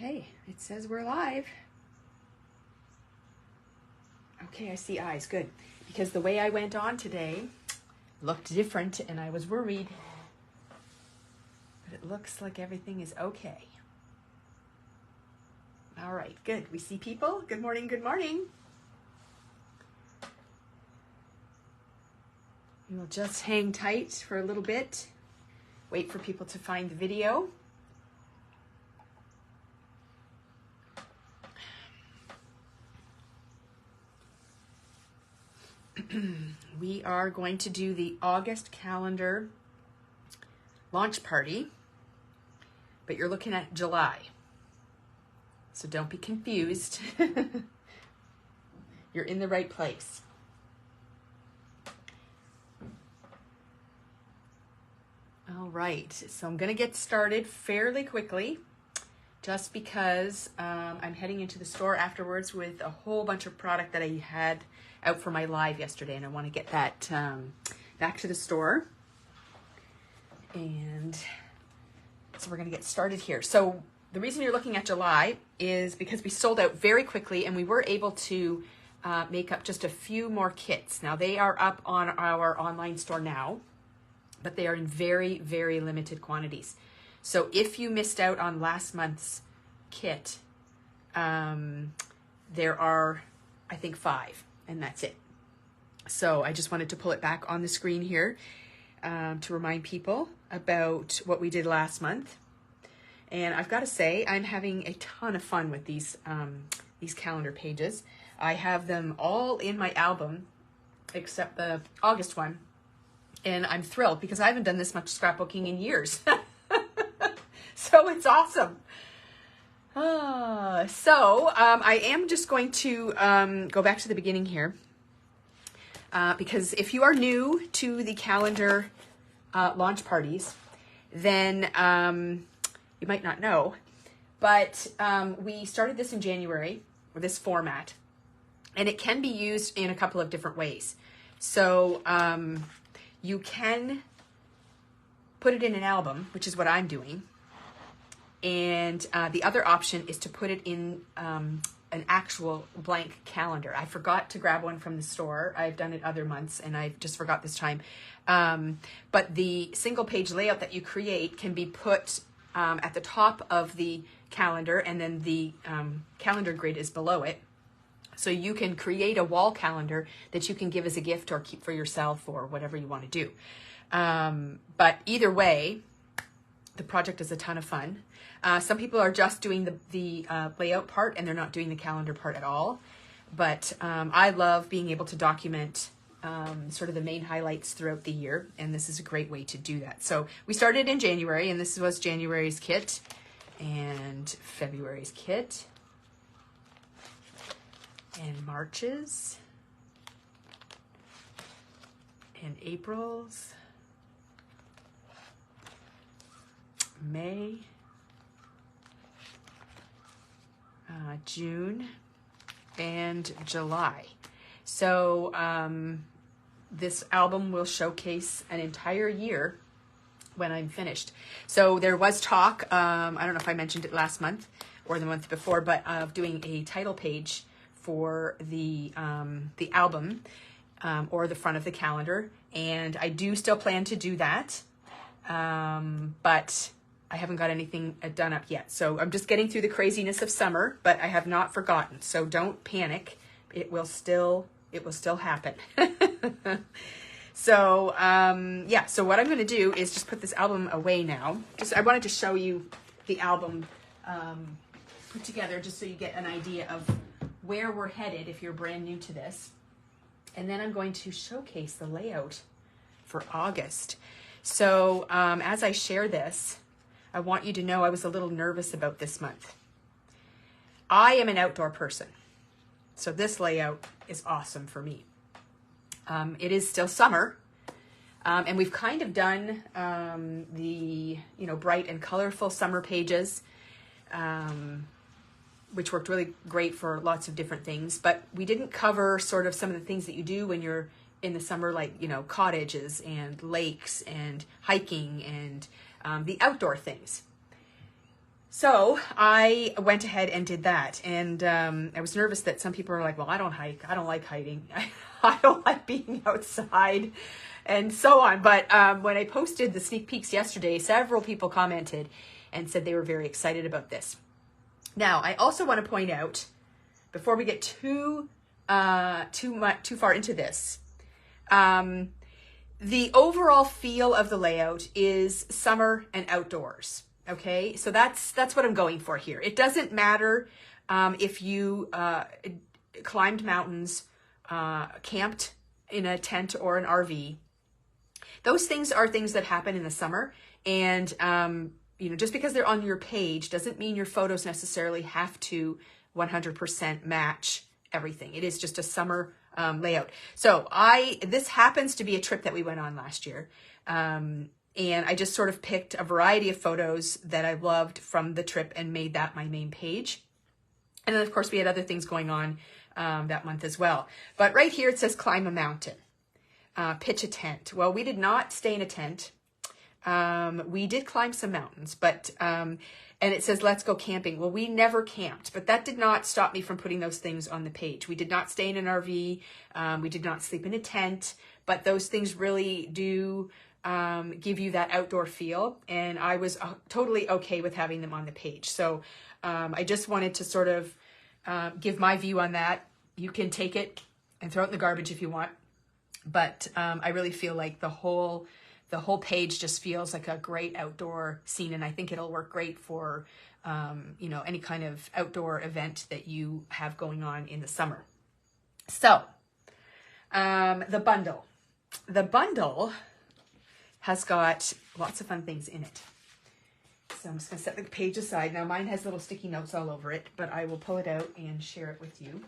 Okay, it says we're live. Okay, I see eyes, good. Because the way I went on today looked different and I was worried. But it looks like everything is okay. All right, good. We see people. Good morning, good morning. We'll just hang tight for a little bit. Wait for people to find the video. We are going to do the August calendar launch party, but you're looking at July. So don't be confused. You're in the right place. All right, so I'm going to get started fairly quickly just because I'm heading into the store afterwards with a whole bunch of product that I had out for my live yesterday, and I want to get that back to the store. And so we're going to get started here. So the reason you're looking at July is because we sold out very quickly and we were able to make up just a few more kits. Now they are up on our online store now, but they are in very, very limited quantities. So if you missed out on last month's kit, there are, I think, 5, and that's it. So I just wanted to pull it back on the screen here to remind people about what we did last month. And I've got to say, I'm having a ton of fun with these calendar pages. I have them all in my album, except the August one. And I'm thrilled because I haven't done this much scrapbooking in years. So it's awesome. I am just going to go back to the beginning here. Because if you are new to the calendar launch parties, then you might not know, but we started this in January, with this format, and it can be used in a couple of different ways. So you can put it in an album, which is what I'm doing, and the other option is to put it in an actual blank calendar. I forgot to grab one from the store. I've done it other months and I just forgot this time. But the single page layout that you create can be put at the top of the calendar, and then the calendar grid is below it. So you can create a wall calendar that you can give as a gift or keep for yourself or whatever you want to do. But either way, the project is a ton of fun. Some people are just doing the layout part and they're not doing the calendar part at all. But I love being able to document sort of the main highlights throughout the year, and this is a great way to do that. So we started in January, and this was January's kit, and February's kit, and March's, and April's, May, June, and July. So this album will showcase an entire year when I'm finished. So there was talk, I don't know if I mentioned it last month or the month before, but of doing a title page for the album or the front of the calendar. And I do still plan to do that, but I haven't got anything done up yet. So I'm just getting through the craziness of summer, but I have not forgotten. So don't panic. It will still happen. So, yeah, so what I'm going to do is just put this album away now. I wanted to show you the album put together just so you get an idea of where we're headed if you're brand new to this. And then I'm going to showcase the layout for August. So, as I share this, I want you to know I was a little nervous about this month. I am an outdoor person. So this layout is awesome for me. It is still summer, and we've kind of done the bright and colorful summer pages, which worked really great for lots of different things. But we didn't cover sort of some of the things that you do when you're in the summer, like cottages and lakes and hiking and the outdoor things. So I went ahead and did that. And I was nervous that some people are like, well, I don't hike. I don't like hiking. I don't like being outside and so on. But when I posted the sneak peeks yesterday, several people commented and said they were very excited about this. Now, I also want to point out, before we get too far into this, the overall feel of the layout is summer and outdoors. Okay, so that's what I'm going for here. It doesn't matter if you climbed mountains, camped in a tent or an RV. Those things are things that happen in the summer, and you know, just because they're on your page doesn't mean your photos necessarily have to 100% match everything. It is just a summer layout. So this happens to be a trip that we went on last year. And I just sort of picked a variety of photos that I loved from the trip and made that my main page. And then of course we had other things going on that month as well. But right here it says climb a mountain, pitch a tent. Well, we did not stay in a tent. We did climb some mountains, but, and it says, let's go camping. Well, we never camped, but that did not stop me from putting those things on the page. We did not stay in an RV. We did not sleep in a tent, but those things really do give you that outdoor feel. And I was totally okay with having them on the page. So I just wanted to sort of give my view on that. You can take it and throw it in the garbage if you want. But I really feel like the whole page just feels like a great outdoor scene. And I think it'll work great for, you know, any kind of outdoor event that you have going on in the summer. So the bundle. The bundle has got lots of fun things in it. So I'm just going to set the page aside. Now mine has little sticky notes all over it, but I will pull it out and share it with you.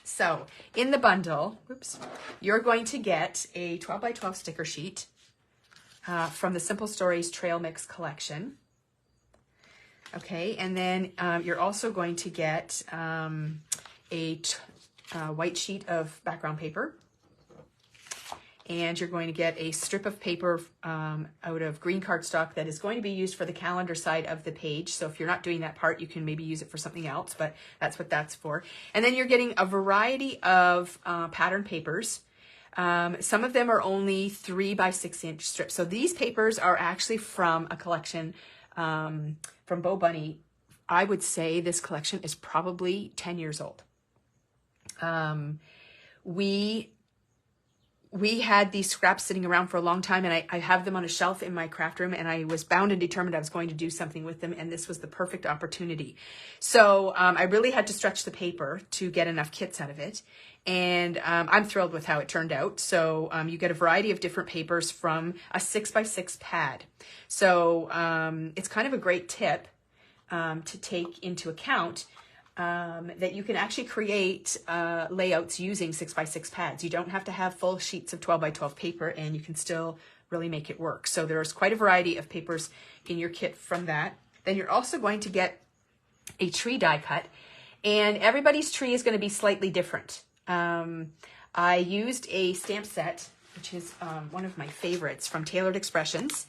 So in the bundle, you're going to get a 12 by 12 sticker sheet from the Simple Stories Trail Mix collection. Okay, and then you're also going to get a white sheet of background paper. And you're going to get a strip of paper out of green cardstock that is going to be used for the calendar side of the page. So if you're not doing that part, you can maybe use it for something else, but that's what that's for. And then you're getting a variety of pattern papers. Some of them are only 3 by 6 inch strips. So these papers are actually from a collection from Bo Bunny. I would say this collection is probably 10 years old. We had these scraps sitting around for a long time, and I have them on a shelf in my craft room, and I was bound and determined I was going to do something with them, and this was the perfect opportunity. So I really had to stretch the paper to get enough kits out of it, and I'm thrilled with how it turned out. So you get a variety of different papers from a 6 by 6 pad. So it's kind of a great tip to take into account that you can actually create layouts using 6 by 6 pads. You don't have to have full sheets of 12 by 12 paper, and you can still really make it work. So there's quite a variety of papers in your kit from that. Then you're also going to get a tree die cut, and everybody's tree is going to be slightly different. I used a stamp set, which is one of my favorites from Tailored Expressions.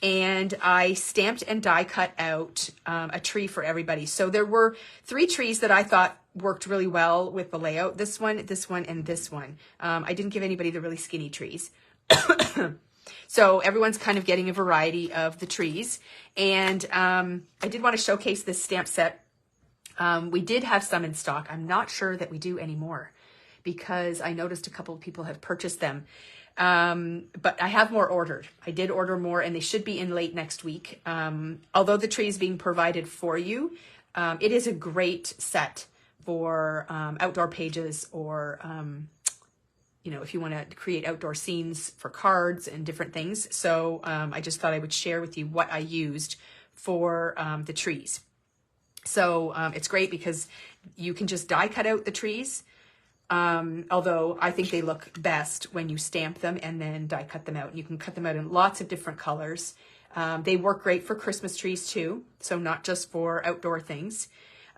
And I stamped and die cut out a tree for everybody. So there were 3 trees that I thought worked really well with the layout. This one, and this one. I didn't give anybody the really skinny trees. So everyone's kind of getting a variety of the trees. And I did want to showcase this stamp set. We did have some in stock. I'm not sure that we do anymore because I noticed a couple of people have purchased them. But I have more ordered. I did order more, and they should be in late next week. Although the tree is being provided for you, it is a great set for outdoor pages, or you know, if you want to create outdoor scenes for cards and different things. So I just thought I would share with you what I used for the trees. So it's great because you can just die cut out the trees. Although I think they look best when you stamp them and then die cut them out. And you can cut them out in lots of different colors. They work great for Christmas trees too, so not just for outdoor things.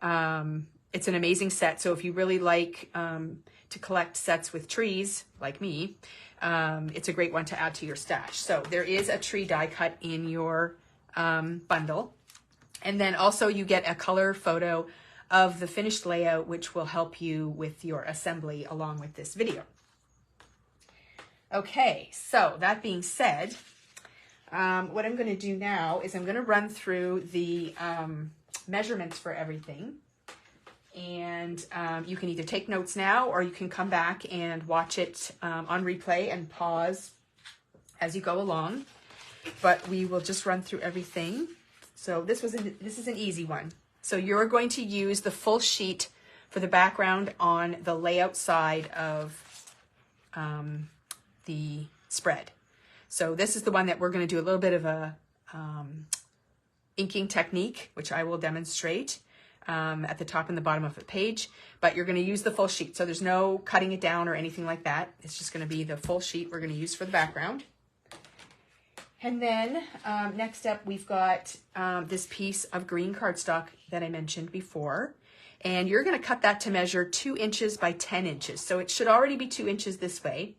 It's an amazing set. So if you really like to collect sets with trees, like me, it's a great one to add to your stash. So there is a tree die cut in your bundle. And then also you get a color photo of the finished layout, which will help you with your assembly along with this video. Okay, so that being said, what I'm going to do now is I'm going to run through the measurements for everything. And you can either take notes now, or you can come back and watch it on replay and pause as you go along. But we will just run through everything. So this is an easy one. So you're going to use the full sheet for the background on the layout side of the spread. So this is the one that we're going to do a little bit of a inking technique, which I will demonstrate at the top and the bottom of the page, but you're going to use the full sheet. So there's no cutting it down or anything like that. It's just going to be the full sheet we're going to use for the background. And then next up, we've got this piece of green cardstock that I mentioned before. And you're going to cut that to measure 2 inches by 10 inches. So it should already be 2 inches this way.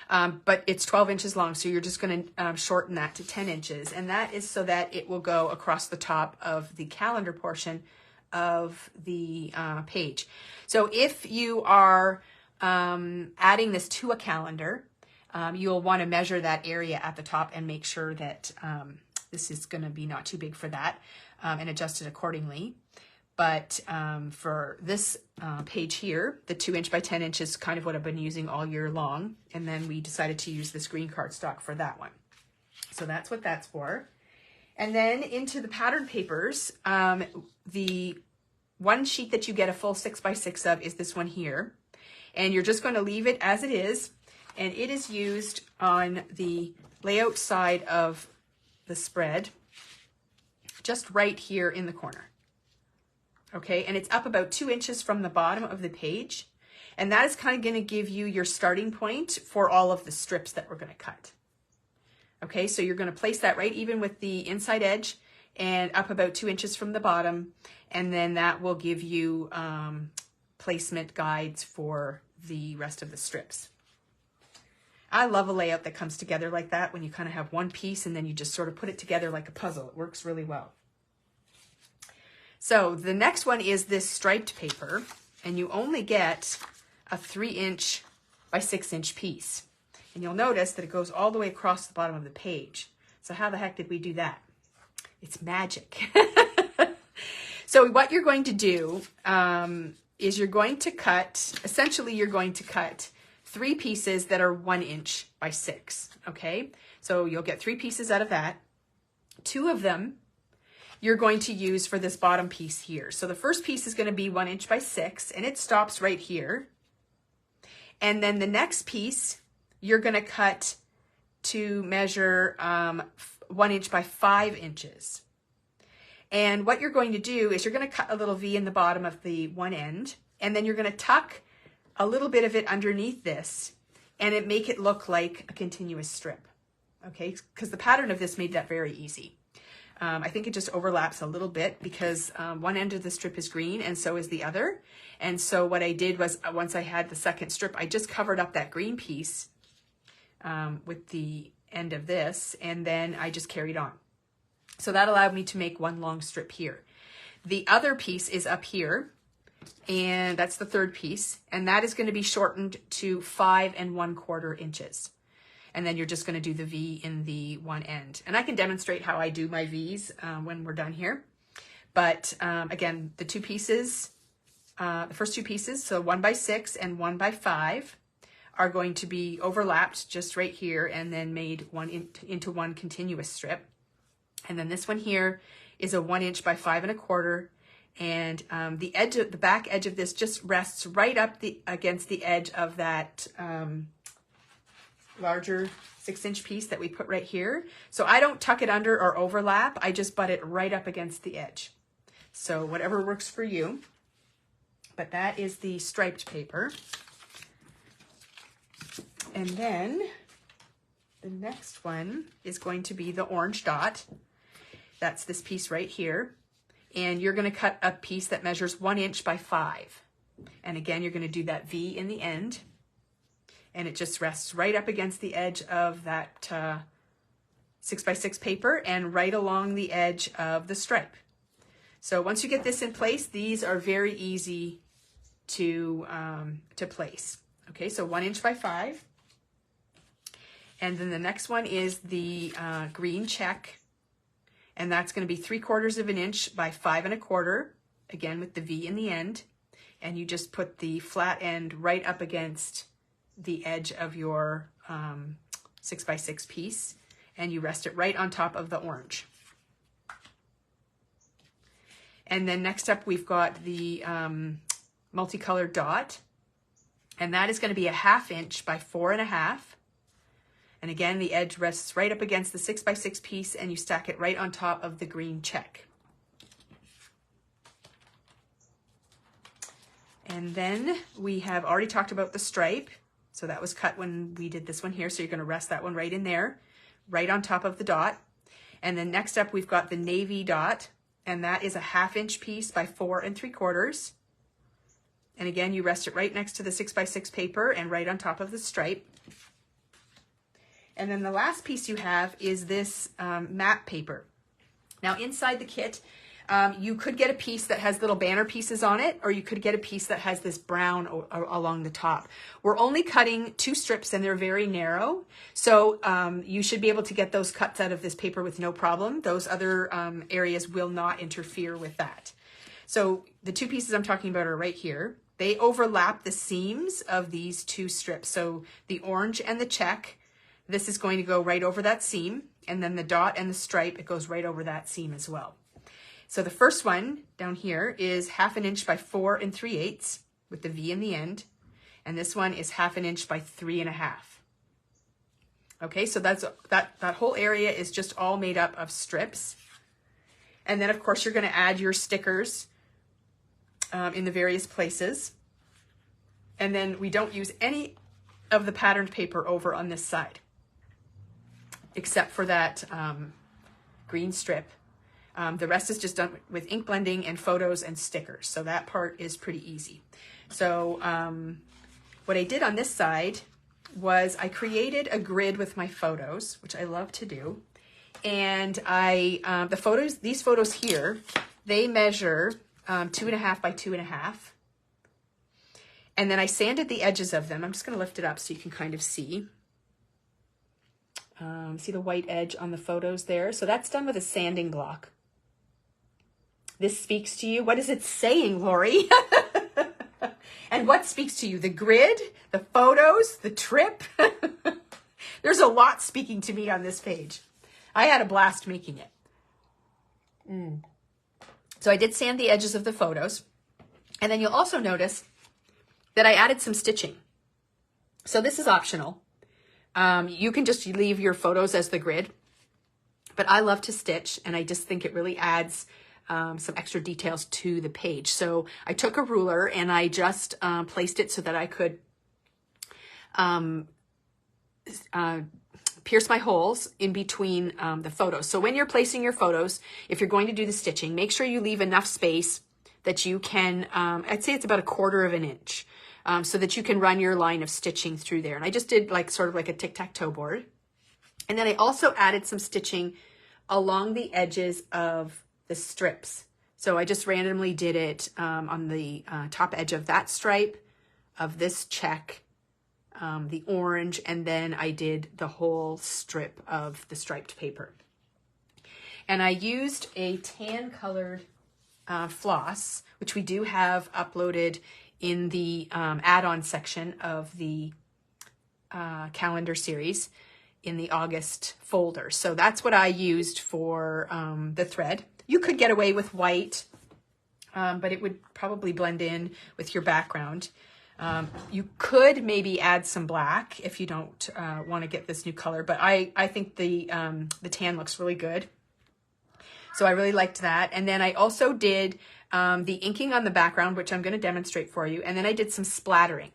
But it's 12 inches long, so you're just going to shorten that to 10 inches. And that is so that it will go across the top of the calendar portion of the page. So if you are adding this to a calendar, you'll want to measure that area at the top and make sure that this is going to be not too big for that and adjust it accordingly. But for this page here, the 2 inch by 10 inch is kind of what I've been using all year long. And then we decided to use this green cardstock for that one. So that's what that's for. And then into the pattern papers, the one sheet that you get a full 6x6 of is this one here. And you're just going to leave it as it is. And it is used on the layout side of the spread, just right here in the corner. Okay, and it's up about 2 inches from the bottom of the page. And that is kind of going to give you your starting point for all of the strips that we're going to cut. Okay, so you're going to place that right even with the inside edge and up about 2 inches from the bottom. And then that will give you placement guides for the rest of the strips. I love a layout that comes together like that, when you kind of have one piece and then you just sort of put it together like a puzzle. It works really well. So the next one is this striped paper, and you only get a 3 inch by 6 inch piece. And you'll notice that it goes all the way across the bottom of the page. So how the heck did we do that? It's magic. So what you're going to do is you're going to cut, essentially you're going to cut 3 pieces that are 1 inch by 6, okay? So you'll get 3 pieces out of that. 2 of them you're going to use for this bottom piece here. So the first piece is going to be 1 inch by 6, and it stops right here. And then the next piece, you're going to cut to measure 1 inch by 5 inches. And what you're going to do is you're going to cut a little V in the bottom of the one end, and then you're going to tuck a little bit of it underneath this and make it look like a continuous strip. Okay, because the pattern of this made that very easy. I think it just overlaps a little bit because one end of the strip is green and so is the other. And so what I did was once I had the second strip, I just covered up that green piece with the end of this, and then I just carried on. So that allowed me to make one long strip here. The other piece is up here, and that's the third piece, and that is going to be shortened to 5 1/4 inches. And then you're just going to do the V in the one end. And I can demonstrate how I do my V's when we're done here. But again, the 2 pieces, the first 2 pieces, so 1 by 6 and 1 by 5, are going to be overlapped just right here and then made into one continuous strip. And then this one here is a 1 inch by 5 1/4. And the edge of the back edge of this just rests right up against the edge of that larger 6 inch piece that we put right here. So I don't tuck it under or overlap. I just butt it right up against the edge. So whatever works for you. But that is the striped paper. And then the next one is going to be the orange dot. That's this piece right here. And you're going to cut a piece that measures 1 inch by 5. And again, you're going to do that V in the end. And it just rests right up against the edge of that 6x6 paper and right along the edge of the stripe. So once you get this in place, these are very easy to place. Okay, so 1 inch by 5. And then the next one is the green check. And that's going to be 3/4 of an inch by 5 1/4, again with the V in the end. And you just put the flat end right up against the edge of your 6x6 piece, and you rest it right on top of the orange. And then next up we've got the multicolored dot, and that is going to be a 1/2 inch by 4 1/2. And again, the edge rests right up against the 6x6 piece, and you stack it right on top of the green check. And then we have already talked about the stripe. So that was cut when we did this one here. So you're going to rest that one right in there, right on top of the dot. And then next up, we've got the navy dot, and that is a 1/2 inch piece by 4 3/4. And again, you rest it right next to the 6x6 paper and right on top of the stripe. And then the last piece you have is this map paper. Now inside the kit, you could get a piece that has little banner pieces on it, or you could get a piece that has this brown along the top. We're only cutting 2 strips and they're very narrow. So you should be able to get those cuts out of this paper with no problem. Those other areas will not interfere with that. So the 2 pieces I'm talking about are right here. They overlap the seams of these 2 strips. So the orange and the check, this is going to go right over that seam. And then the dot and the stripe, it goes right over that seam as well. So the first one down here is 1/2 inch by 4 3/8 with the V in the end. And this one is 1/2 inch by 3 1/2. Okay, so that whole area is just all made up of strips. And then of course you're going to add your stickers in the various places. And then we don't use any of the patterned paper over on this side, except for that green strip. The rest is just done with ink blending and photos and stickers. So that part is pretty easy. So what I did on this side was I created a grid with my photos, which I love to do. And these photos here, they measure 2 1/2 by 2 1/2. And then I sanded the edges of them. I'm just going to lift it up so you can kind of see. See the white edge on the photos there? So that's done with a sanding block. This speaks to you. What is it saying, Lori? And what speaks to you? The grid, the photos, the trip? There's a lot speaking to me on this page. I had a blast making it. So I did sand the edges of the photos. And then you'll also notice that I added some stitching. So this is optional. You can just leave your photos as the grid, but I love to stitch, and I just think it really adds some extra details to the page. So I took a ruler and I just placed it so that I could pierce my holes in between the photos. So when you're placing your photos, if you're going to do the stitching, make sure you leave enough space that you can, I'd say it's about 1/4 inch, so that you can run your line of stitching through there. And I just did sort of like a tic-tac-toe board. And then I also added some stitching along the edges of the strips. So I just randomly did it on the top edge of that stripe, of this check, the orange, and then I did the whole strip of the striped paper. And I used a tan colored floss, which we do have uploaded in the add-on section of the calendar series in the August folder. So that's what I used for the thread. You could get away with white, but it would probably blend in with your background. You could maybe add some black if you don't want to get this new color, but I think the tan looks really good. So I really liked that. And then I also did the inking on the background, which I'm going to demonstrate for you. And then I did some splattering.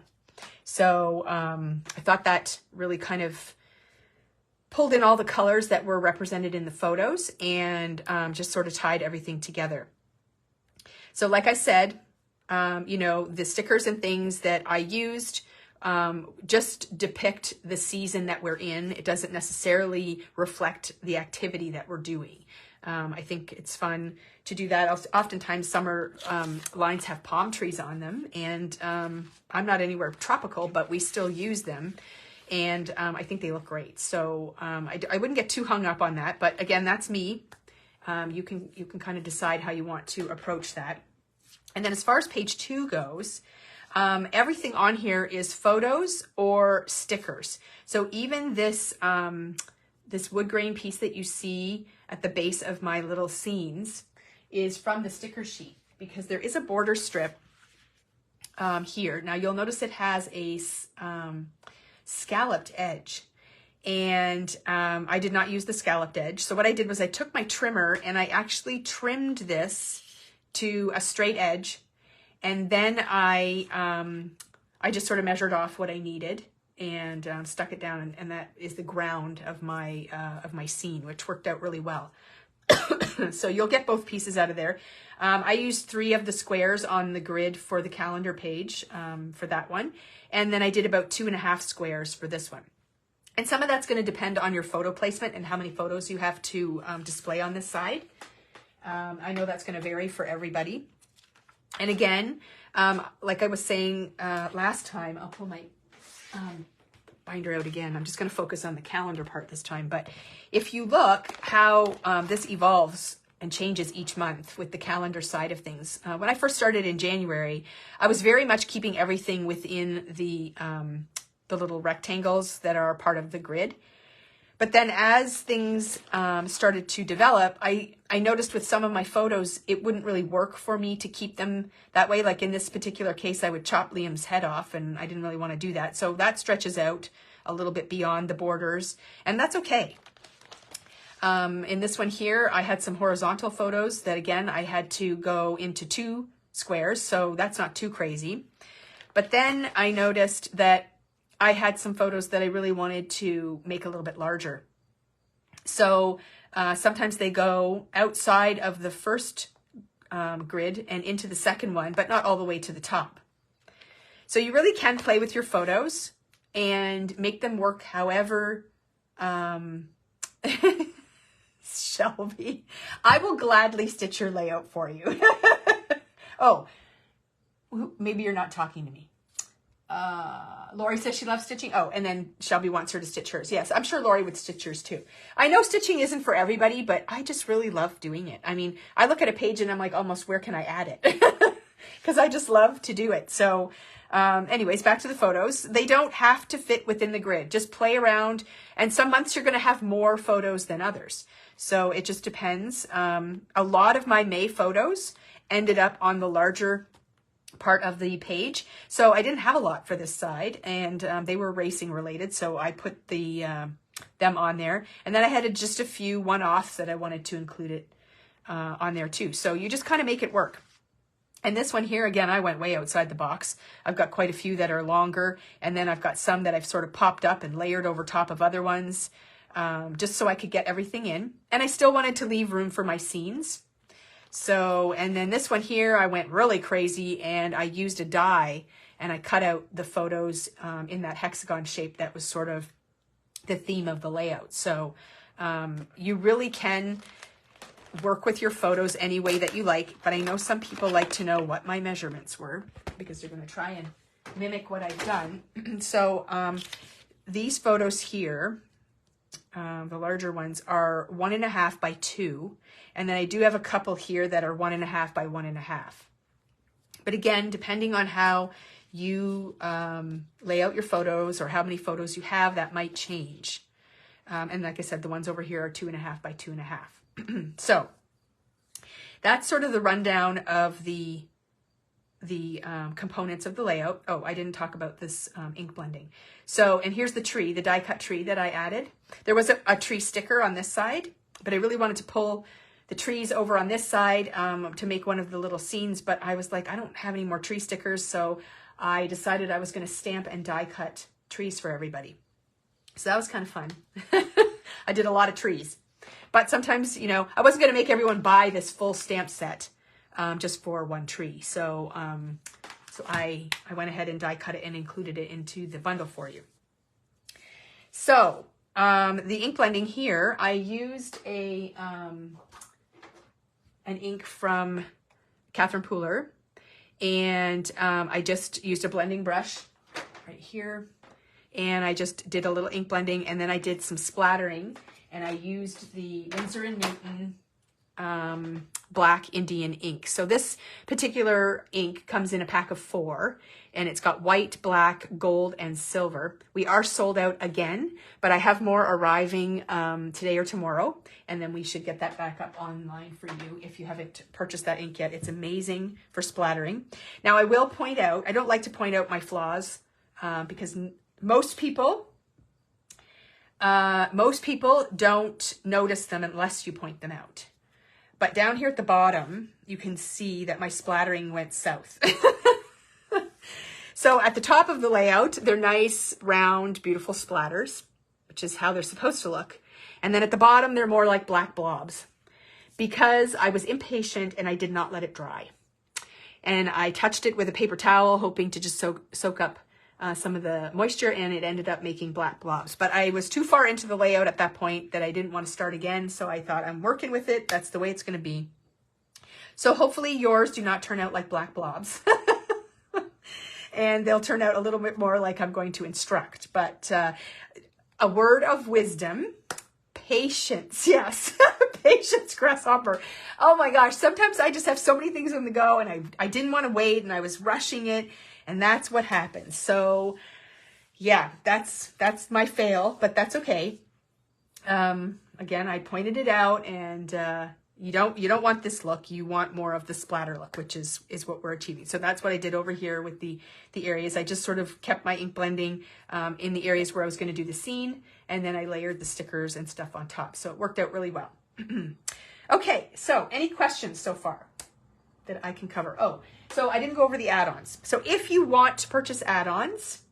So I thought that really kind of pulled in all the colors that were represented in the photos and just sort of tied everything together. So like I said, you know, the stickers and things that I used just depict the season that we're in. It doesn't necessarily reflect the activity that we're doing. I think it's fun to do that. Oftentimes summer lines have palm trees on them, and I'm not anywhere tropical, but we still use them. And I think they look great. So I wouldn't get too hung up on that. But again, that's me. You can kind of decide how you want to approach that. And then as far as page 2 goes, everything on here is photos or stickers. So even this this wood grain piece that you see at the base of my little scenes is from the sticker sheet, because there is a border strip here. Now you'll notice it has a scalloped edge, and I did not use the scalloped edge. So what I did was I took my trimmer and I actually trimmed this to a straight edge, and then I just sort of measured off what I needed and stuck it down, and that is the ground of my scene, which worked out really well. So you'll get both pieces out of there. I used 3 of the squares on the grid for the calendar page for that one. And then I did about 2.5 squares for this one. And some of that's going to depend on your photo placement and how many photos you have to display on this side. I know that's going to vary for everybody. And again, like I was saying last time, I'll pull my binder out again. I'm just going to focus on the calendar part this time. But if you look how this evolves and changes each month with the calendar side of things. When I first started in January, I was very much keeping everything within the little rectangles that are part of the grid. But then as things started to develop, I noticed with some of my photos, it wouldn't really work for me to keep them that way. Like in this particular case, I would chop Liam's head off, and I didn't really want to do that. So that stretches out a little bit beyond the borders, and that's okay. In this one here, I had some horizontal photos that, again, I had to go into 2 squares, so that's not too crazy. But then I noticed that I had some photos that I really wanted to make a little bit larger. So sometimes they go outside of the first grid and into the second one, but not all the way to the top. So you really can play with your photos and make them work however. Shelby, I will gladly stitch your layout for you. Oh, maybe you're not talking to me. Lori says she loves stitching. Oh, and then Shelby wants her to stitch hers. Yes, I'm sure Lori would stitch yours too. I know stitching isn't for everybody, but I just really love doing it. I mean, I look at a page and I'm like, almost, where can I add it? Because I just love to do it. So anyways, back to the photos. They don't have to fit within the grid. Just play around. And some months you're going to have more photos than others. So it just depends. A lot of my May photos ended up on the larger part of the page. So I didn't have a lot for this side, and they were racing related. So I put them on there. And then I had just a few one-offs that I wanted to include it on there too. So you just kind of make it work. And this one here, again, I went way outside the box. I've got quite a few that are longer, and then I've got some that I've sort of popped up and layered over top of other ones, just so I could get everything in. And I still wanted to leave room for my scenes. So, and then this one here, I went really crazy, and I used a die, and I cut out the photos in that hexagon shape that was sort of the theme of the layout. So you really can work with your photos any way that you like, but I know some people like to know what my measurements were because they're going to try and mimic what I've done. So these photos here, the larger ones, are 1.5 by 2, and then I do have a couple here that are 1.5 by 1.5. But again, depending on how you lay out your photos or how many photos you have, that might change. And like I said, the ones over here are 2.5 by 2.5. So that's sort of the rundown of the components of the layout. Oh, I didn't talk about this ink blending. So, and here's the tree, the die cut tree that I added. There was a tree sticker on this side, but I really wanted to pull the trees over on this side to make one of the little scenes, but I was like, I don't have any more tree stickers, so I decided I was going to stamp and die cut trees for everybody. So that was kind of fun. I did a lot of trees. But sometimes, you know, I wasn't going to make everyone buy this full stamp set just for one tree. So So I went ahead and die cut it and included it into the bundle for you. So the ink blending here, I used an ink from Catherine Pooler, and I just used a blending brush right here, and I just did a little ink blending, and then I did some splattering, and I used the Winsor & Newton black Indian ink. So this particular ink comes in a pack of 4, and it's got white, black, gold, and silver. We are sold out again, but I have more arriving today or tomorrow, and then we should get that back up online for you if you haven't purchased that ink yet. It's amazing for splattering. Now I will point out, I don't like to point out my flaws because most people don't notice them unless you point them out. But down here at the bottom, you can see that my splattering went south. So at the top of the layout, they're nice, round, beautiful splatters, which is how they're supposed to look. And then at the bottom, they're more like black blobs because I was impatient and I did not let it dry. And I touched it with a paper towel, hoping to just soak up some of the moisture, and it ended up making black blobs. But I was too far into the layout at that point that I didn't want to start again. So I thought, I'm working with it. That's the way it's going to be. So hopefully yours do not turn out like black blobs. And they'll turn out a little bit more like I'm going to instruct. But a word of wisdom, patience. Yes, patience, grasshopper. Oh my gosh. Sometimes I just have so many things on the go, and I didn't want to wait, and I was rushing it. And that's what happens. So yeah, that's my fail, but that's okay. Again, I pointed it out, and you don't want this look. You want more of the splatter look, which is what we're achieving. So that's what I did over here with the areas. I just sort of kept my ink blending in the areas where I was going to do the scene, and then I layered the stickers and stuff on top. So it worked out really well. Okay, so any questions so far that I can cover? Oh, so I didn't go over the add-ons. So if you want to purchase add-ons,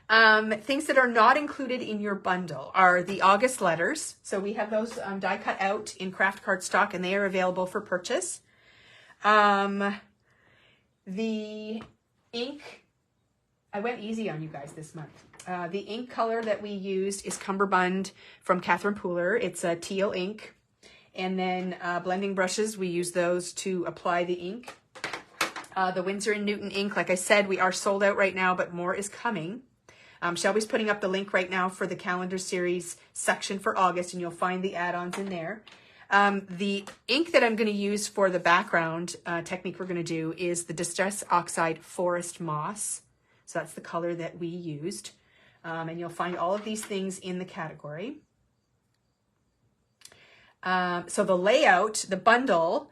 things that are not included in your bundle are the August letters. So we have those die cut out in craft cardstock, and they are available for purchase. The ink, I went easy on you guys this month. The ink color that we used is Cumberbund from Catherine Pooler. It's a teal ink. And then blending brushes, we use those to apply the ink. The Winsor & Newton ink, like I said, we are sold out right now, but more is coming. Shelby's putting up the link right now for the calendar series section for August, and you'll find the add-ons in there. The ink that I'm going to use for the background technique we're going to do is the Distress Oxide Forest Moss. So that's the color that we used. And you'll find all of these things in the category. So the layout, the bundle,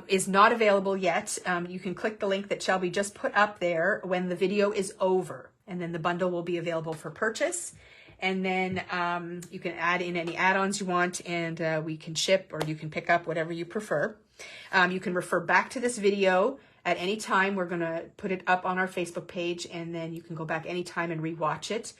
is not available yet. You can click the link that Shelby just put up there when the video is over, and then the bundle will be available for purchase. And then you can add in any add-ons you want, and we can ship, or you can pick up whatever you prefer. You can refer back to this video at any time. We're going to put it up on our Facebook page, and then you can go back anytime and rewatch it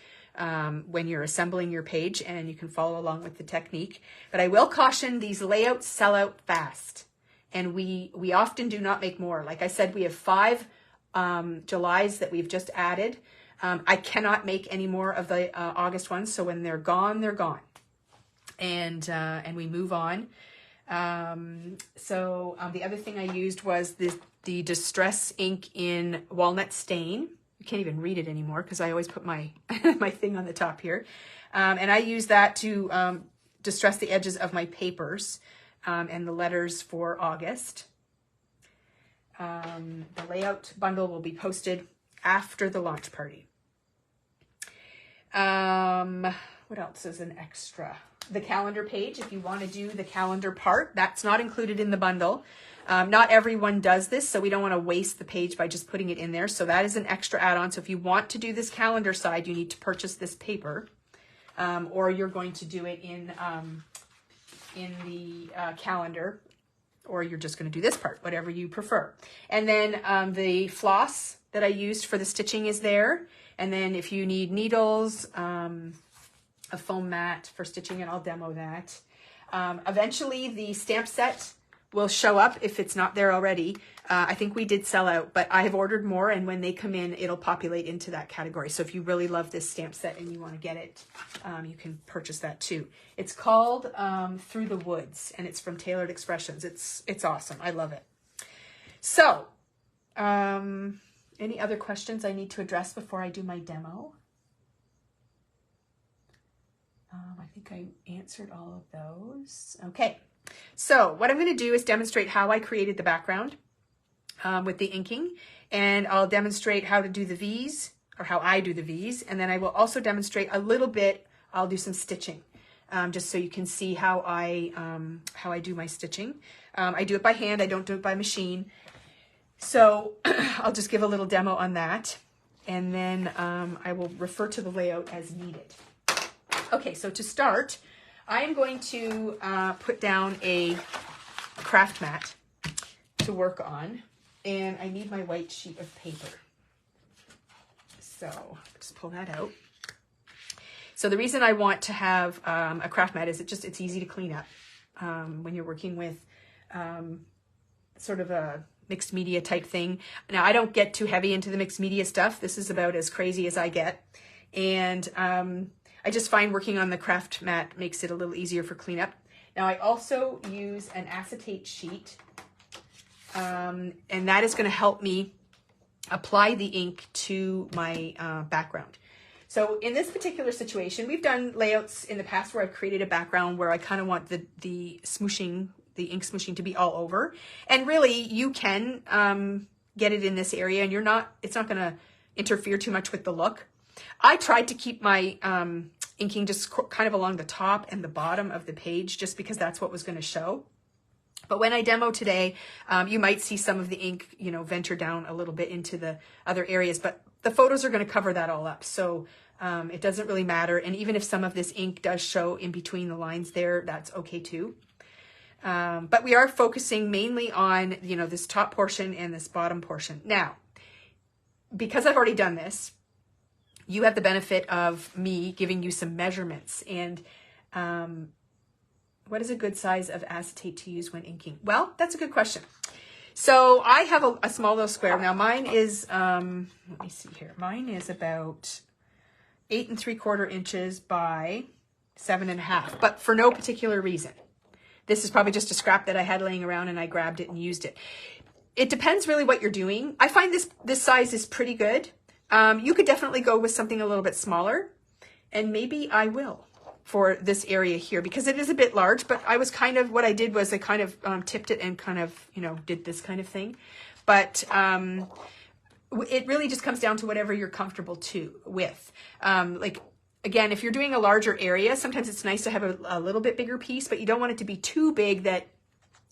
when you're assembling your page, and you can follow along with the technique. But I will caution, these layouts sell out fast, and we often do not make more. Like I said, we have 5 Julys that we've just added. I cannot make any more of the August ones, so when they're gone, they're gone. And we move on. The other thing I used was the Distress ink in Walnut Stain. You can't even read it anymore because I always put my my thing on the top here. And I use that to distress the edges of my papers and the letters for August. The layout bundle will be posted after the launch party. What else is an extra? The calendar page, if you want to do the calendar part, that's not included in the bundle. Not everyone does this, so we don't want to waste the page by just putting it in there. So that is an extra add-on. So if you want to do this calendar side, you need to purchase this paper, or you're going to do it in the calendar, or you're just going to do this part, whatever you prefer. And then the floss that I used for the stitching is there. And then if you need needles, a foam mat for stitching, and I'll demo that. Eventually, the stamp set will show up if it's not there already. I think we did sell out, but I have ordered more, and when they come in, it'll populate into that category. So if you really love this stamp set and you want to get it, you can purchase that too. It's called Through the Woods, and it's from Tailored Expressions. It's awesome. I love it. So, any other questions I need to address before I do my demo? I think I answered all of those. Okay, so what I'm going to do is demonstrate how I created the background with the inking, and I'll demonstrate how to do the V's, or how I do the V's, and then I will also demonstrate a little bit, I'll do some stitching, just so you can see how I do my stitching. I do it by hand, I don't do it by machine, so I'll just give a little demo on that, and then I will refer to the layout as needed. Okay, so to start, I am going to put down a craft mat to work on, and I need my white sheet of paper. So just pull that out. So the reason I want to have a craft mat is it's easy to clean up when you're working with sort of a mixed media type thing. Now, I don't get too heavy into the mixed media stuff. This is about as crazy as I get. And I just find working on the craft mat makes it a little easier for cleanup. Now, I also use an acetate sheet, and that is going to help me apply the ink to my background. So in this particular situation, we've done layouts in the past where I've created a background where I kind of want the smooshing, the ink smooshing to be all over. And really, you can get it in this area, and it's not going to interfere too much with the look. I tried to keep my inking just kind of along the top and the bottom of the page, just because that's what was going to show. But when I demo today, you might see some of the ink, venture down a little bit into the other areas, but the photos are going to cover that all up. So it doesn't really matter. And even if some of this ink does show in between the lines there, that's okay too. But we are focusing mainly on, this top portion and this bottom portion. Now, because I've already done this, you have the benefit of me giving you some measurements. And what is a good size of acetate to use when inking? Well, that's a good question. So I have a small little square. Now mine is, let me see here. Mine is about 8 3/4 inches by 7.5, but for no particular reason. This is probably just a scrap that I had laying around and I grabbed it and used it. It depends really what you're doing. I find this size is pretty good. You could definitely go with something a little bit smaller, and maybe I will for this area here, because it is a bit large, but what I did was I kind of tipped it and kind of, did this kind of thing. But it really just comes down to whatever you're comfortable with. Again, if you're doing a larger area, sometimes it's nice to have a little bit bigger piece, but you don't want it to be too big that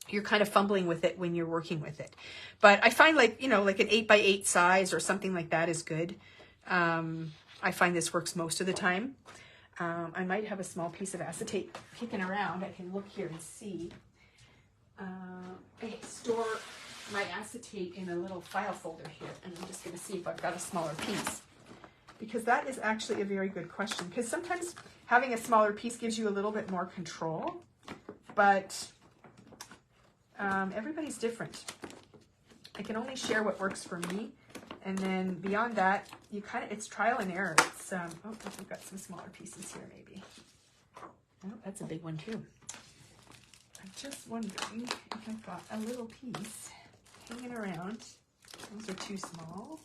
you're kind of fumbling with it when you're working with it. But I find like an 8 by 8 size or something like that is good. I find this works most of the time. I might have a small piece of acetate kicking around. I can look here and see. I store my acetate in a little file folder here, and I'm just going to see if I've got a smaller piece. Because that is actually a very good question. Because sometimes having a smaller piece gives you a little bit more control, but everybody's different. I can only share what works for me, and then beyond that, it's trial and error. It's we've got some smaller pieces here, maybe. Oh, that's a big one too. I'm just wondering if I've got a little piece hanging around. Those are too small.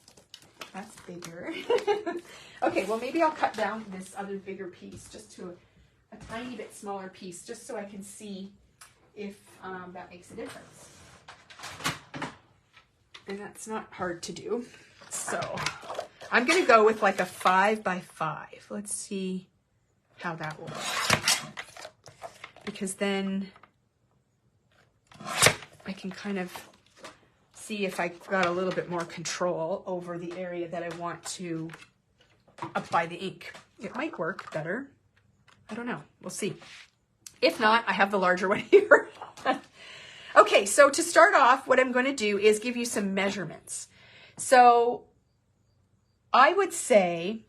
That's bigger. Okay, well maybe I'll cut down this other bigger piece just to a tiny bit smaller piece, just so I can see if that makes a difference. And that's not hard to do. So I'm going to go with like a 5 by 5. Let's see how that will work. Because then I can kind of see if I got a little bit more control over the area that I want to apply the ink. It might work better. I don't know. We'll see. If not, I have the larger one here. Okay, so to start off, what I'm going to do is give you some measurements. So I would say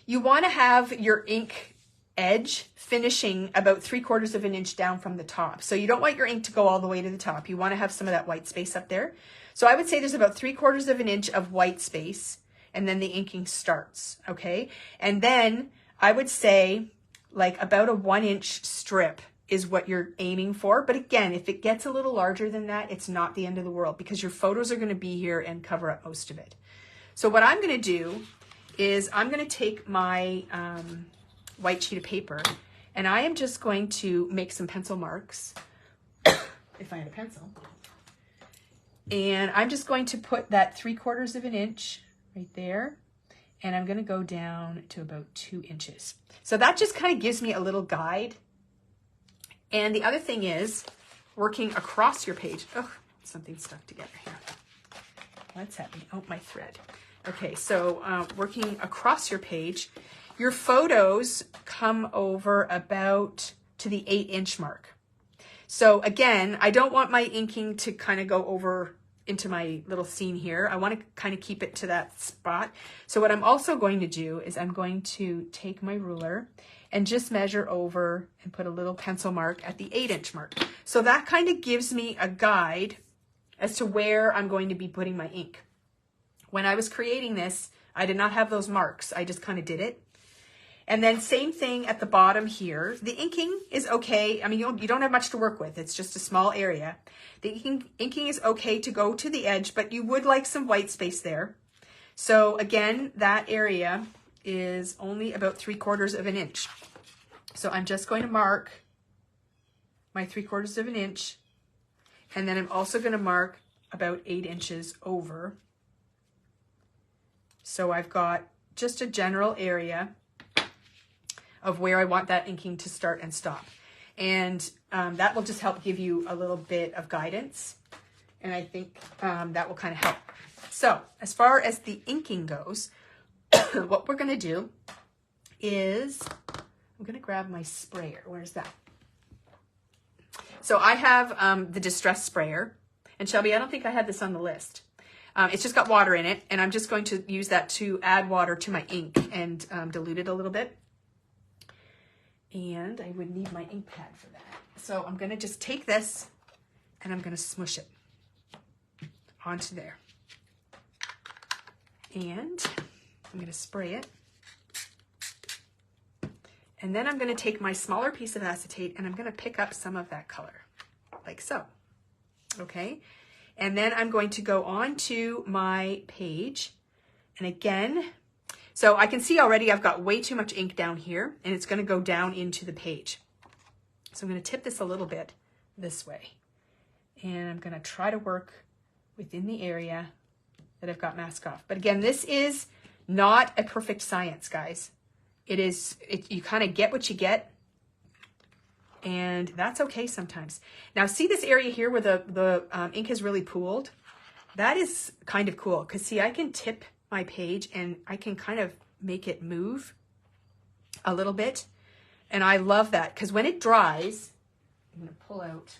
you want to have your ink edge finishing about 3/4 of an inch down from the top. So you don't want your ink to go all the way to the top. You want to have some of that white space up there. So I would say there's about 3/4 of an inch of white space, and then the inking starts, okay? And then I would say like about a 1-inch strip is what you're aiming for. But again, if it gets a little larger than that, it's not the end of the world because your photos are going to be here and cover up most of it. So what I'm going to do is I'm going to take my white sheet of paper, and I am just going to make some pencil marks, if I had a pencil. And I'm just going to put that 3/4 of an inch right there, and I'm going to go down to about 2 inches. So that just kind of gives me a little guide. And the other thing is working across your page. Oh, something stuck together here. What's happening? Oh, my thread. Okay, so working across your page, your photos come over about to the 8-inch mark. So again, I don't want my inking to kind of go over into my little scene here. I want to kind of keep it to that spot. So what I'm also going to do is I'm going to take my ruler and just measure over and put a little pencil mark at the 8-inch mark. So that kind of gives me a guide as to where I'm going to be putting my ink. When I was creating this, I did not have those marks. I just kind of did it. And then same thing at the bottom here. The inking is okay. I mean, you don't have much to work with. It's just a small area. The inking is okay to go to the edge, but you would like some white space there. So again, that area is only about 3/4 of an inch. So I'm just going to mark my 3/4 of an inch. And then I'm also going to mark about 8 inches over. So I've got just a general area of where I want that inking to start and stop. And that will just help give you a little bit of guidance. And I think that will kind of help. So as far as the inking goes, what we're going to do is I'm going to grab my sprayer. Where's that? So I have the Distress Sprayer. And Shelby, I don't think I had this on the list. It's just got water in it, and I'm just going to use that to add water to my ink and dilute it a little bit. And I would need my ink pad for that. So I'm going to just take this and I'm going to smush it onto there. And I'm going to spray it. And then I'm going to take my smaller piece of acetate and I'm going to pick up some of that color, like so. Okay. And then I'm going to go on to my page. And again, so I can see already I've got way too much ink down here, and it's going to go down into the page. So I'm going to tip this a little bit this way. And I'm going to try to work within the area that I've got masked off. But again, this is not a perfect science, guys. You kind of get what you get. And that's okay sometimes. Now see this area here where the ink is really pooled? That is kind of cool because see, I can tip my page and I can kind of make it move a little bit. And I love that because when it dries, I'm going to pull out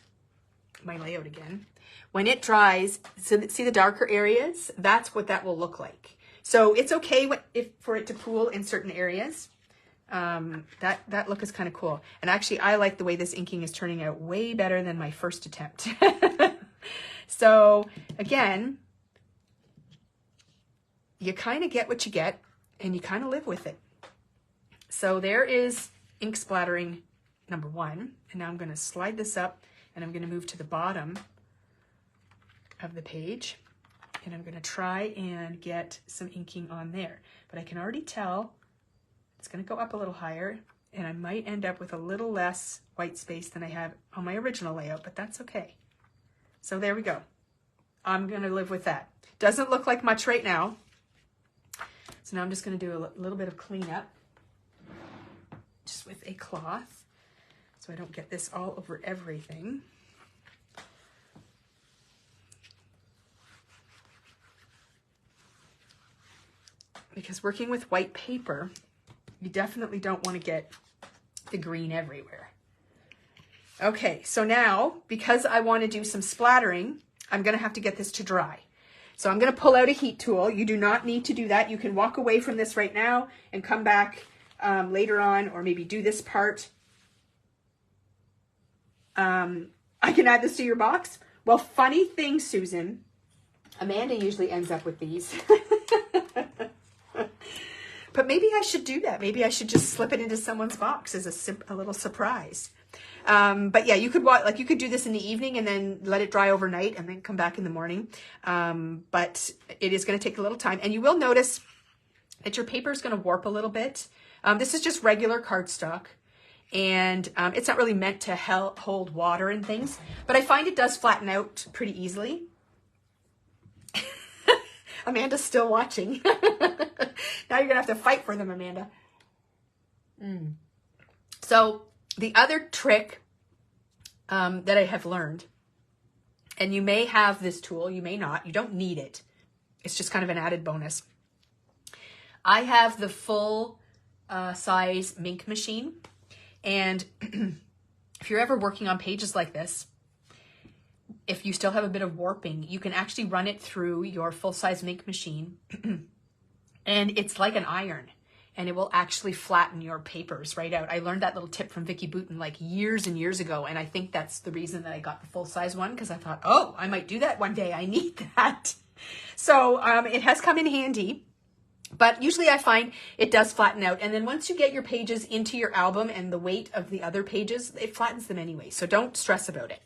my layout again. When it dries, so see the darker areas? That's what that will look like. So it's okay for it to pool in certain areas. That look is kind of cool. And actually, I like the way this inking is turning out way better than my first attempt. So again, you kind of get what you get and you kind of live with it. So there is ink splattering number 1. And now I'm going to slide this up and I'm going to move to the bottom of the page. And I'm going to try and get some inking on there. But I can already tell it's going to go up a little higher, and I might end up with a little less white space than I have on my original layout, but that's okay. So there we go. I'm going to live with that. Doesn't look like much right now. So now I'm just going to do a little bit of cleanup just with a cloth so I don't get this all over everything. Because working with white paper, you definitely don't want to get the green everywhere. Okay, so now, because I want to do some splattering, I'm going to have to get this to dry. So I'm going to pull out a heat tool. You do not need to do that. You can walk away from this right now and come back later on, or maybe do this part, I can add this to your box. Well, funny thing, Susan, Amanda usually ends up with these. But maybe I should do that. Maybe I should just slip it into someone's box as a little surprise. But yeah, you could do this in the evening and then let it dry overnight and then come back in the morning. But it is going to take a little time, and you will notice that your paper is going to warp a little bit. This is just regular cardstock, and it's not really meant to hold water and things, but I find it does flatten out pretty easily. Amanda's still watching. Now you're gonna have to fight for them, Amanda. So the other trick that I have learned, and you may have this tool, you may not, you don't need it. It's just kind of an added bonus. I have the full size Minc machine, and if you're ever working on pages like this, if you still have a bit of warping, you can actually run it through your full-size Minc machine, and it's like an iron, and it will actually flatten your papers right out. I learned that little tip from Vicki Boutin like years and years ago, and I think that's the reason that I got the full-size one, because I thought, oh, I might do that one day. I need that. So it has come in handy. But usually I find it does flatten out. And then once you get your pages into your album and the weight of the other pages, it flattens them anyway. So don't stress about it.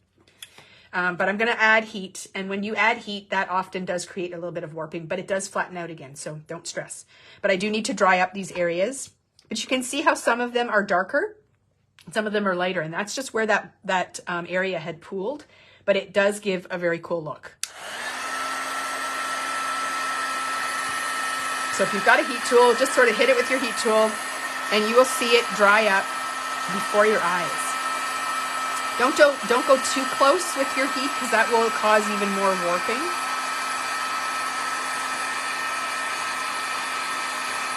But I'm going to add heat. And when you add heat, that often does create a little bit of warping, but it does flatten out again. So don't stress. But I do need to dry up these areas. But you can see how some of them are darker. Some of them are lighter. And that's just where that area had pooled. But it does give a very cool look. So if you've got a heat tool, just sort of hit it with your heat tool and you will see it dry up before your eyes. Don't go too close with your heat, because that will cause even more warping.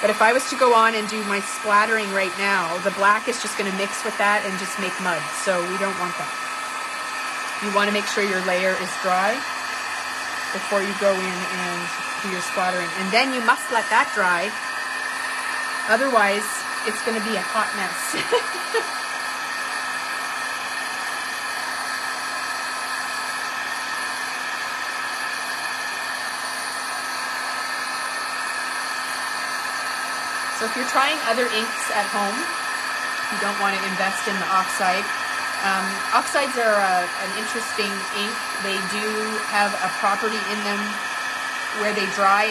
But if I was to go on and do my splattering right now, the black is just going to mix with that and just make mud. So we don't want that. You want to make sure your layer is dry before you go in and do your splattering. And then you must let that dry. Otherwise, it's going to be a hot mess. So if you're trying other inks at home, you don't want to invest in the oxide. Oxides are an interesting ink. They do have a property in them where they dry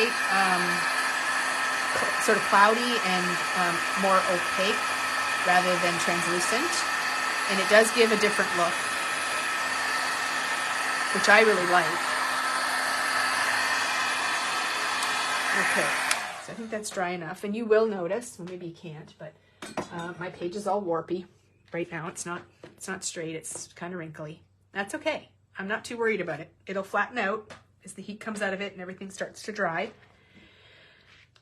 sort of cloudy and more opaque rather than translucent. And it does give a different look, which I really like. Okay. So I think that's dry enough, and you will notice, well, maybe you can't, but my page is all warpy right now. It's not straight. It's kind of wrinkly. That's okay. I'm not too worried about it. It'll flatten out as the heat comes out of it and everything starts to dry.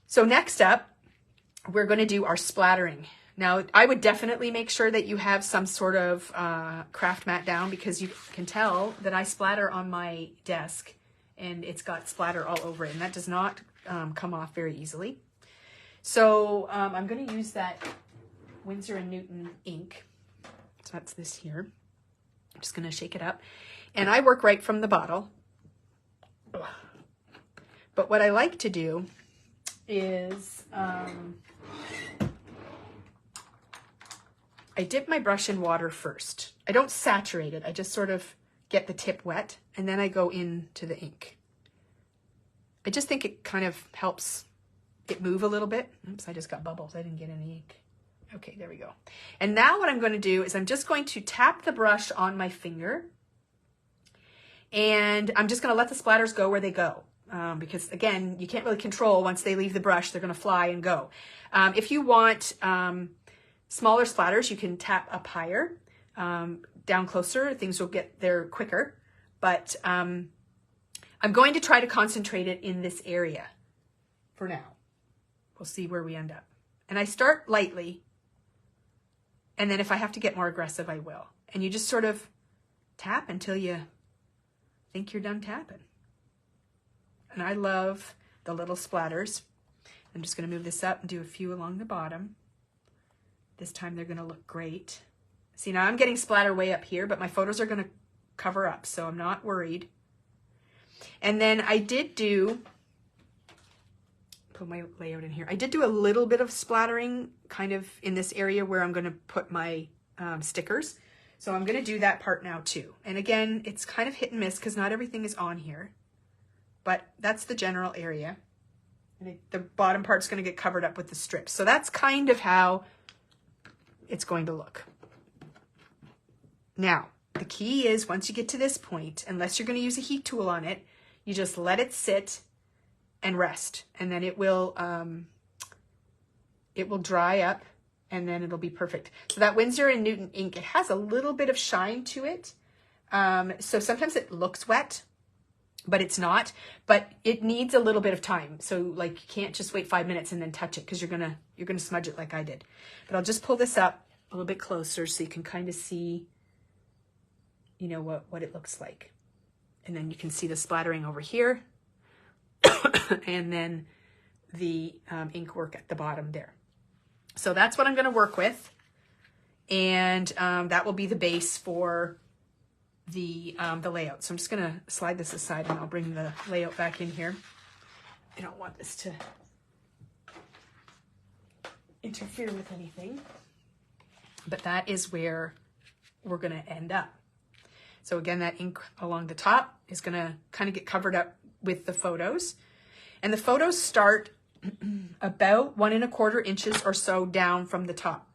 So next up, we're going to do our splattering. Now, I would definitely make sure that you have some sort of craft mat down, because you can tell that I splatter on my desk and it's got splatter all over it, and that does not come off very easily. So I'm going to use that Winsor & Newton ink. So that's this here. I'm just going to shake it up. And I work right from the bottle. But what I like to do is I dip my brush in water first. I don't saturate it. I just sort of get the tip wet, and then I go into the ink. I just think it kind of helps it move a little bit. Oops, I just got bubbles. I didn't get any ink. Okay, there we go. And now what I'm going to do is I'm just going to tap the brush on my finger, and I'm just going to let the splatters go where they go. Because again, you can't really control once they leave the brush, they're going to fly and go. If you want smaller splatters, you can tap up higher, down closer, things will get there quicker. But I'm going to try to concentrate it in this area for now. We'll see where we end up. And I start lightly, and then if I have to get more aggressive, I will. And you just sort of tap until you think you're done tapping. And I love the little splatters. I'm just going to move this up and do a few along the bottom. This time they're gonna look great. See, now I'm getting splatter way up here, but my photos are gonna cover up, so I'm not worried. And then I did put my layout in here. I did do a little bit of splattering kind of in this area where I'm gonna put my stickers. So I'm gonna do that part now too. And again, it's kind of hit and miss because not everything is on here, but that's the general area. And the bottom part's gonna get covered up with the strips. So that's kind of how it's going to look. Now, the key is once you get to this point, unless you're gonna use a heat tool on it, you just let it sit and rest, and then it will dry up, and then it'll be perfect. So that Winsor & Newton ink, it has a little bit of shine to it. So sometimes it looks wet, but it's not, but it needs a little bit of time. So like you can't just wait 5 minutes and then touch it because you're gonna smudge it like I did. But I'll just pull this up a little bit closer so you can kind of see, you know, what it looks like. And then you can see the splattering over here and then the ink work at the bottom there. So that's what I'm going to work with, and that will be the base for the layout. So I'm just going to slide this aside and I'll bring the layout back in here. I don't want this to interfere with anything, but that is where we're going to end up. So again, that ink along the top is going to kind of get covered up with the photos, and the photos start about 1 1/4 inches or so down from the top.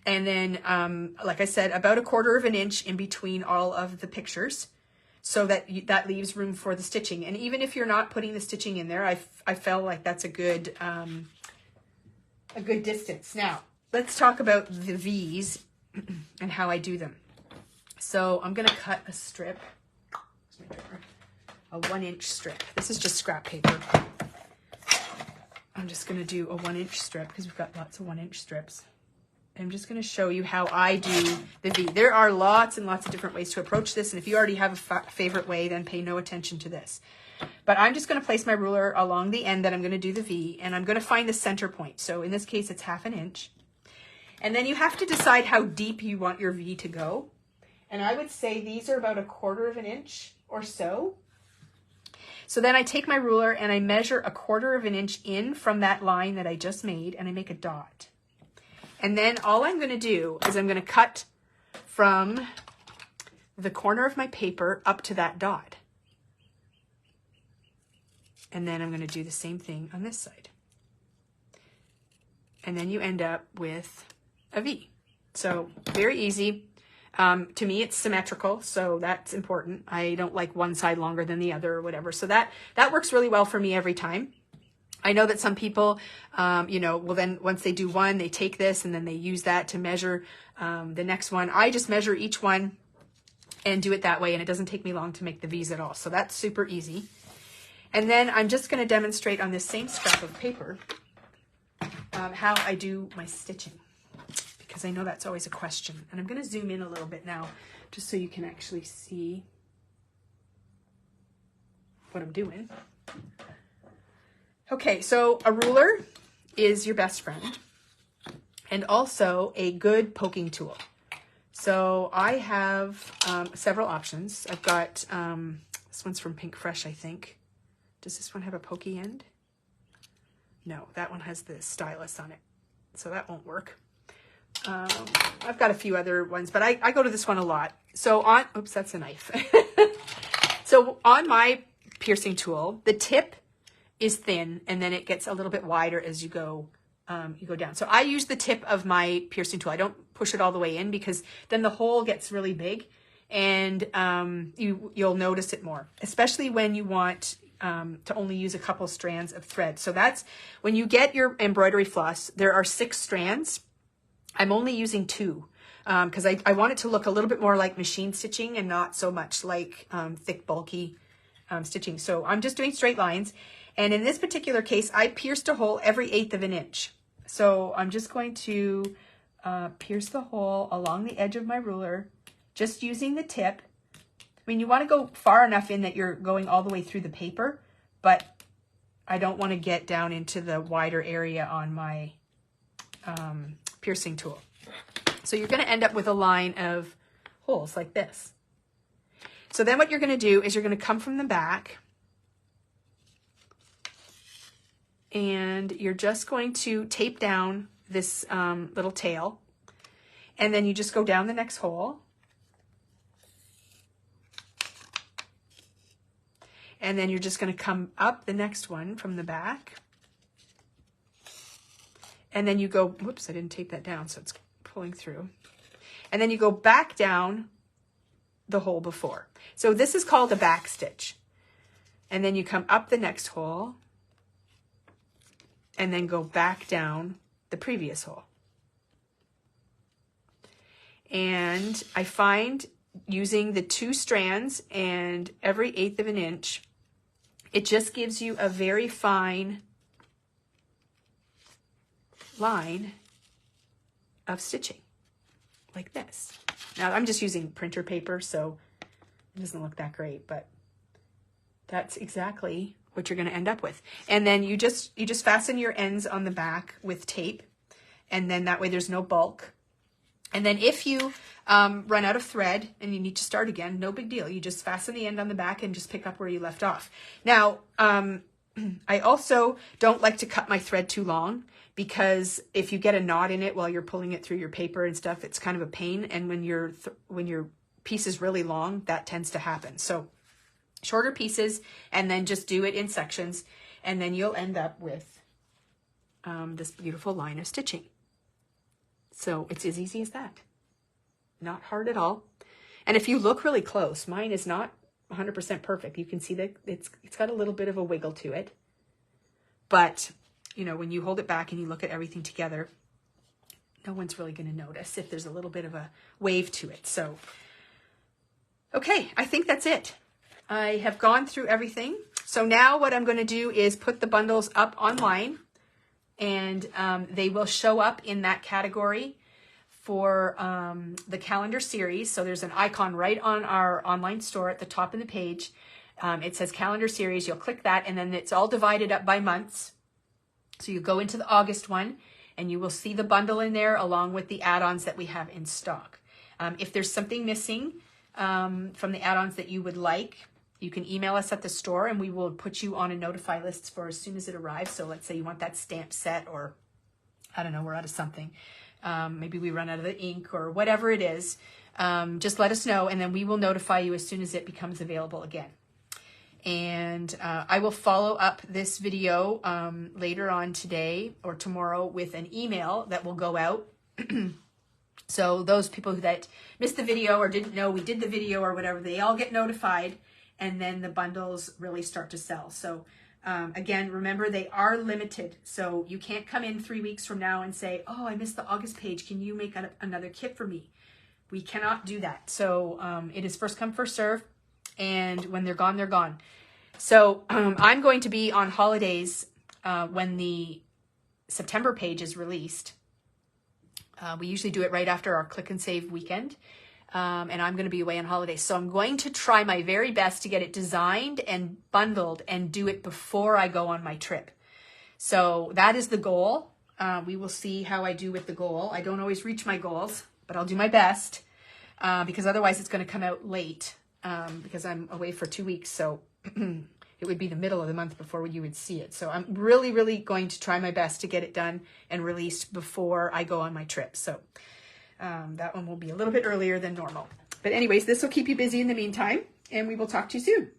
And then, like I said, about 1/4 inch in between all of the pictures, so that that leaves room for the stitching. And even if you're not putting the stitching in there, I felt like that's a good distance. Now, let's talk about the V's and how I do them. So I'm going to cut a strip, a 1-inch strip. This is just scrap paper. I'm just going to do a 1-inch strip because we've got lots of 1-inch strips. I'm just going to show you how I do the V. There are lots and lots of different ways to approach this, and if you already have a favorite way, then pay no attention to this. But I'm just going to place my ruler along the end that I'm going to do the V, and I'm going to find the center point. So in this case, it's 1/2 inch. And then you have to decide how deep you want your V to go. And I would say these are about 1/4 inch or so. So then I take my ruler and I measure 1/4 inch in from that line that I just made, and I make a dot. And then all I'm going to do is I'm going to cut from the corner of my paper up to that dot. And then I'm going to do the same thing on this side. And then you end up with a V. So very easy. To me, it's symmetrical, so that's important. I don't like one side longer than the other or whatever. So that works really well for me every time. I know that some people, you know, well then once they do one, they take this and then they use that to measure the next one. I just measure each one and do it that way, and it doesn't take me long to make the V's at all. So that's super easy. And then I'm just going to demonstrate on this same scrap of paper how I do my stitching, because I know that's always a question. And I'm going to zoom in a little bit now just so you can actually see what I'm doing. Okay, so a ruler is your best friend, and also a good poking tool. So I have several options. I've got, this one's from Pink Fresh, I think. Does this one have a pokey end? No, that one has the stylus on it, so that won't work. I've got a few other ones, but I go to this one a lot. So on, oops, that's a knife. So on my piercing tool, the tip is thin, and then it gets a little bit wider as you go down. So I use the tip of my piercing tool. I don't push it all the way in, because then the hole gets really big, and you'll notice it more, especially when you want to only use a couple strands of thread. So that's when you get your embroidery floss. There are 6 strands. I'm only using 2 because I want it to look a little bit more like machine stitching and not so much like thick, bulky stitching. So I'm just doing straight lines. And in this particular case, I pierced a hole every 1/8 inch. So I'm just going to pierce the hole along the edge of my ruler, just using the tip. I mean, you want to go far enough in that you're going all the way through the paper, but I don't want to get down into the wider area on my piercing tool. So you're going to end up with a line of holes like this. So then what you're going to do is you're going to come from the back and you're just going to tape down this little tail, and then you just go down the next hole, and then you're just going to come up the next one from the back, and then you go, whoops, I didn't tape that down, so it's pulling through, and then you go back down the hole before. So this is called a back stitch, and then you come up the next hole and then go back down the previous hole. And I find using the 2 strands and every 1/8 of an inch, it just gives you a very fine line of stitching like this. Now I'm just using printer paper, so it doesn't look that great, but that's exactly what you're going to end up with. And then you just fasten your ends on the back with tape, and then that way there's no bulk. And then if you run out of thread and you need to start again, no big deal. You just fasten the end on the back and just pick up where you left off. Now, I also don't like to cut my thread too long, because if you get a knot in it while you're pulling it through your paper and stuff, it's kind of a pain. And when your piece is really long, that tends to happen. So shorter pieces, and then just do it in sections, and then you'll end up with this beautiful line of stitching. So it's as easy as that. Not hard at all. And if you look really close, mine is not 100% perfect. You can see that it's got a little bit of a wiggle to it. But, you know, when you hold it back and you look at everything together, no one's really going to notice if there's a little bit of a wave to it. So, okay, I think that's it. I have gone through everything. So now what I'm going to do is put the bundles up online, and they will show up in that category for the calendar series. So there's an icon right on our online store at the top of the page. It says calendar series. You'll click that, and then it's all divided up by months. So you go into the August one, and you will see the bundle in there along with the add-ons that we have in stock. If there's something missing from the add-ons that you would like, you can email us at the store, and we will put you on a notify list for as soon as it arrives. So let's say you want that stamp set, or I don't know, we're out of something. Maybe we run out of the ink or whatever it is. Just let us know, and then we will notify you as soon as it becomes available again. And I will follow up this video later on today or tomorrow with an email that will go out. So those people that missed the video or didn't know we did the video or whatever, they all get notified, and then the bundles really start to sell. So again, remember, they are limited. So you can't come in 3 weeks from now and say, oh, I missed the August page. Can you make another kit for me? We cannot do that. So it is first come, first serve. And when they're gone, they're gone. So I'm going to be on holidays when the September page is released. We usually do it right after our Click and Save weekend. And I'm going to be away on holidays. So I'm going to try my very best to get it designed and bundled and do it before I go on my trip. So that is the goal. We will see how I do with the goal. I don't always reach my goals, but I'll do my best because otherwise it's going to come out late because I'm away for 2 weeks. So it would be the middle of the month before you would see it. So I'm really, really going to try my best to get it done and released before I go on my trip. So that one will be a little bit earlier than normal. But anyways, this will keep you busy in the meantime, and we will talk to you soon.